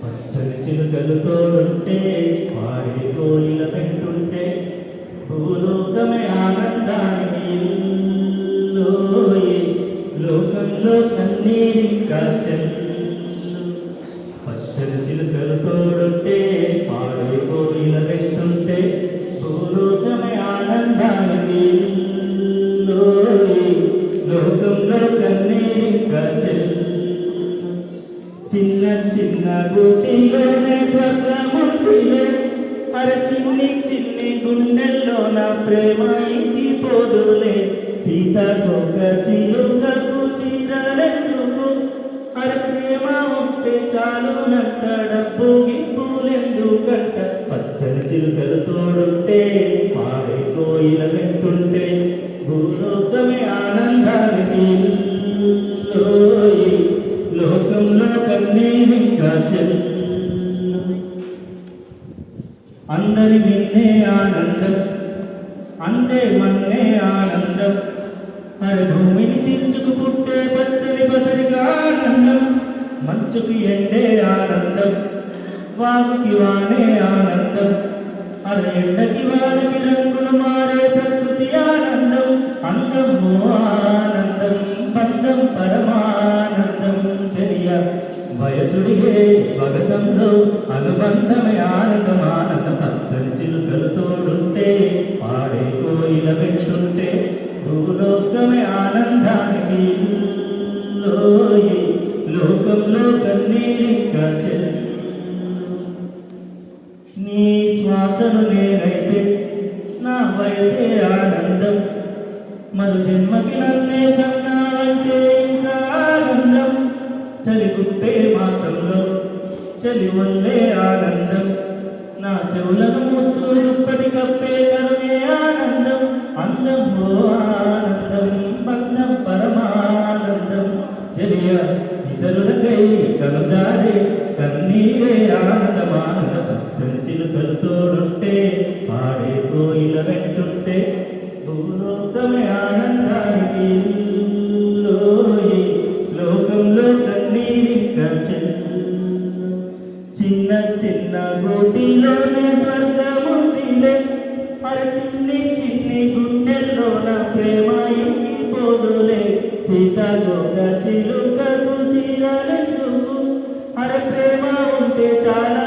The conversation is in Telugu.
పచ్చని చిలుకలు తోడుంటే పాడే కోయిల వెంటుంటే భూలోకమే ఆనందానికి ఇల్లోయి, లోకంలో కన్నీరింకా చెల్లు. పచ్చని చిలుకలు తోడుంటే పాడే కోయిల వెంటుంటే భూలోకమే ఆనందానికి ఇల్లోయి, లోకంలో కన్నీరింకా చెల్లు. చిన్న చిన్న గూటిలోనే స్వర్గముందిలే, అరే చిన్ని చిన్ని గుండెల్లో నా ప్రేమ ఇంటి పోదులే. సీతకొక చిలుకకు చీరలెందుకు, అరే ప్రేమ ఉంటే చాలునంట, డబ్బు గిప్పులెందుకంట. పచ్చని చిలుకలు తోడుంటే పాడే కోయిల వెంటుంటే భూలోకమే ఆనందానికి ఇల్లోయి, లోకంలో కన్నీరింకా చెల్లు. అందరి విన్నే ఆనందం, అందే మన్నే ఆనందం, అరే భూమిని చీల్చుకు పుట్టే పచ్చని బసరిగా ఆనందం. మంచుకి ఎండే ఆనందం, వాగుకి వానే ఆనందం, అరే ఎండకి వానకి రంగులు మారే ప్రకృతి ఆనందం. అందం ఆనందం, బంధం పరమానందం. చెలియ వయసుడిగే స్వాగతంలో అనుబంధమే ఆనందం ఆనందం. పచ్చని చిలుకలు తోడుంటే పాడే కోయిల వెంటుంటే భూలోకమే ఆనందానికి ఇల్లోయి, లోకంలో కన్నీరింకా చెల్లు. నీ శ్వాసను నేనైతే నా వయసే ఆనందం, మరు జన్మకి నన్నే కన్నావంటే ఇంకా ఆనందం. చలి పుట్టే మాసంలో చలి వల్లే ఆనందం, నా చెవులను మూస్తూ దుప్పటి కప్పే కరుణే ఆనందం. అందం ఆనందం, బంధం పరమానందం. చెలియ ఇతరులకై కనుజారే కన్నీరే ఆనందం ఆనందం. పచ్చని చిలుకలు తోడుంటే పాడే కోయిల వెంటుంటే భూలోకమే ఆనందానికి ఇల్లోయి, లోకంలో కన్నీరింకా చెల్లు. చిన్న చిన్న గోటిలోనే స్వర్గముందిలే, అరే చిన్ని చిన్ని గుండెల్లో నా ప్రేమ ఇంకిపోదులే. సీతకొక చిలుకకు చీరలెందుకు, అరే ప్రేమ ఉంటే చాలా